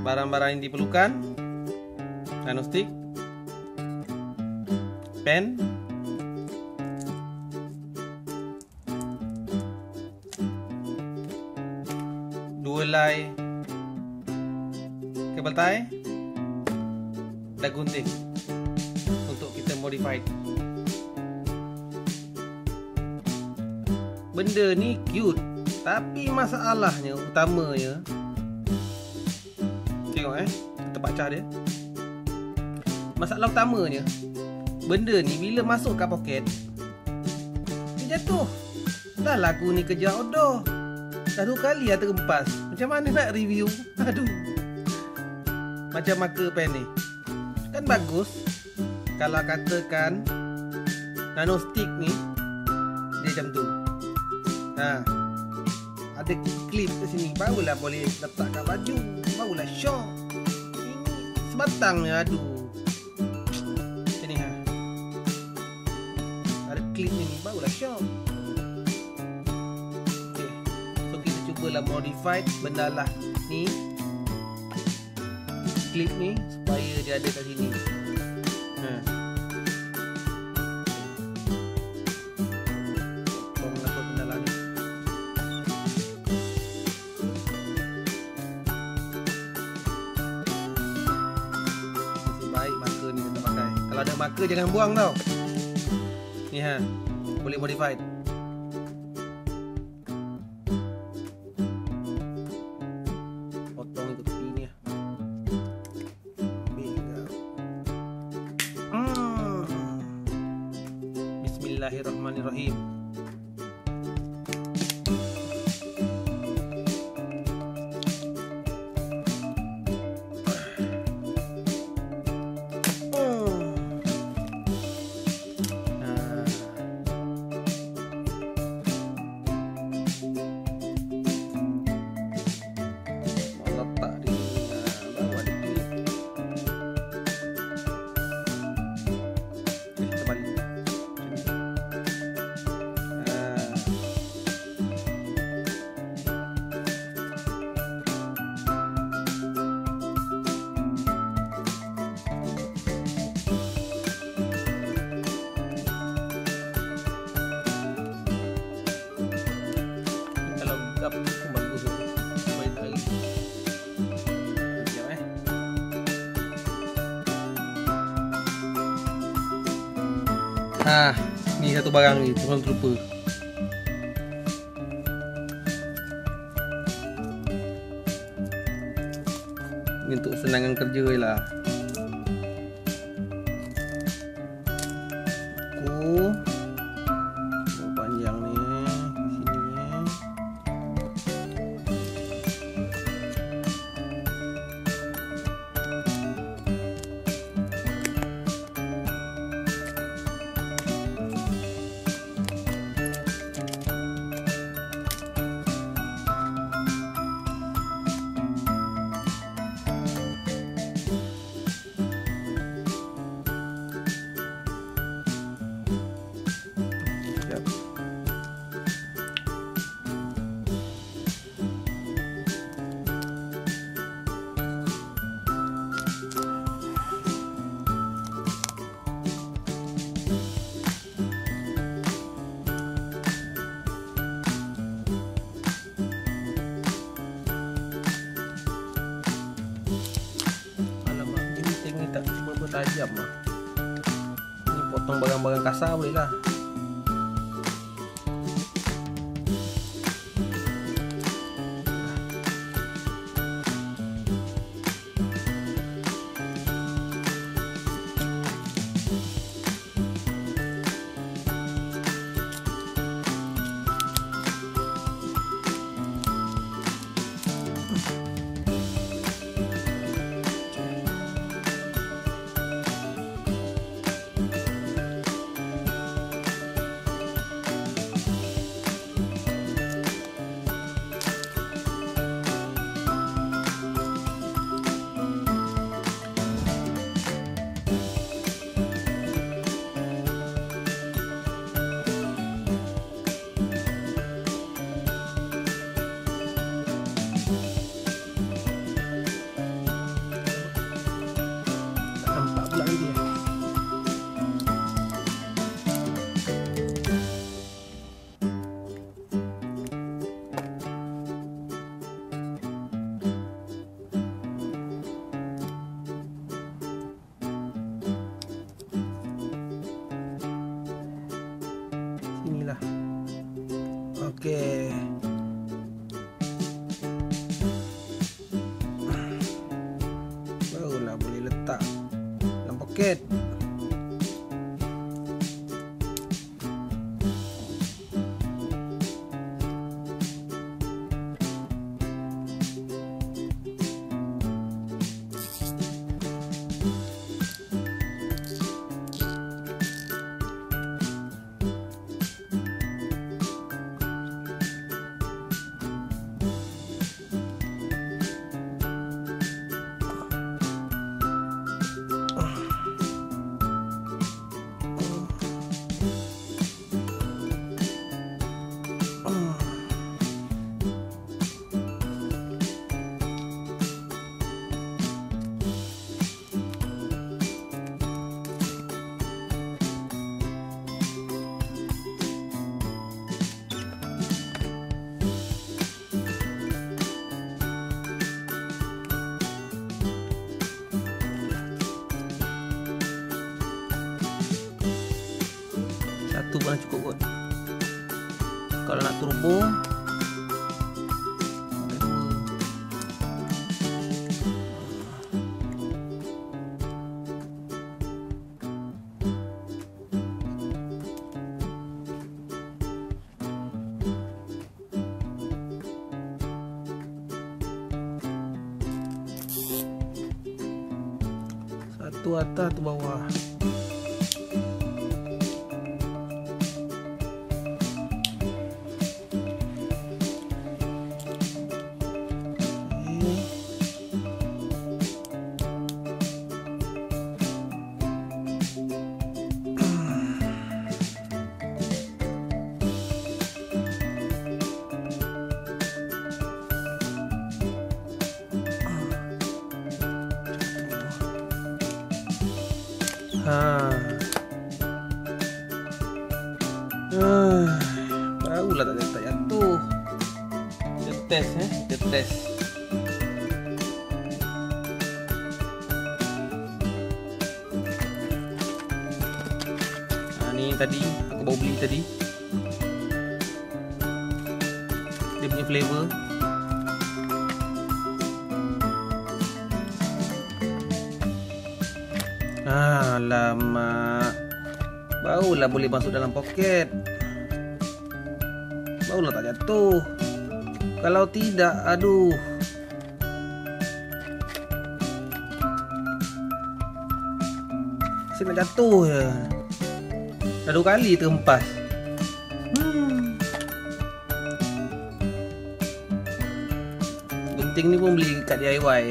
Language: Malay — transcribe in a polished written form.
Barang-barang yang diperlukan: nanostix, pen, dua helai kabel tie dan gunting untuk kita modify. Benda ni cute, tapi masalahnya utamanya, tengok tempat pecah dia. Masalah utamanya, benda ni bila masuk kat poket, dia jatuh. Dah lagu ni kerja outdoor, dah 2 kali dah terempas. Macam mana nak review? Aduh. Macam marker pen ni kan bagus. Kalau katakan nanostix ni, dia macam tu. Ada klip kat sini, barulah boleh letak kat baju, barulah syok. Ini sebatangnya, aduh. Macam ni ada klip ni, barulah syok. Okay. So kita cubalah modify benda lah ni, klip ni, supaya dia ada kat sini. Kalau ada marker jangan buang tau. Ni boleh modify. Potong ikut tepi ni. Bismillahirrahmanirrahim. Bagus baik lagi. Ni satu barang ni turun terlupa. Ni untuk senangan kerja je lah. Panjang ni tajam lah. Ni potong barang-barang kasar boleh lah. Okey. Barulah boleh letak dalam poket. Satu pun cukup kot. Kalau nak turbo satu atas, tu bawah. Barulah tak jatuh. Kita test kita test. Ni tadi aku baru beli tadi. Dia punya flavor. Alamak. Barulah boleh masuk dalam poket. Barulah tak jatuh. Kalau tidak, aduh. Saya nak jatuh je. Dah 2 kali terhempas. Genting ni pun beli kat DIY.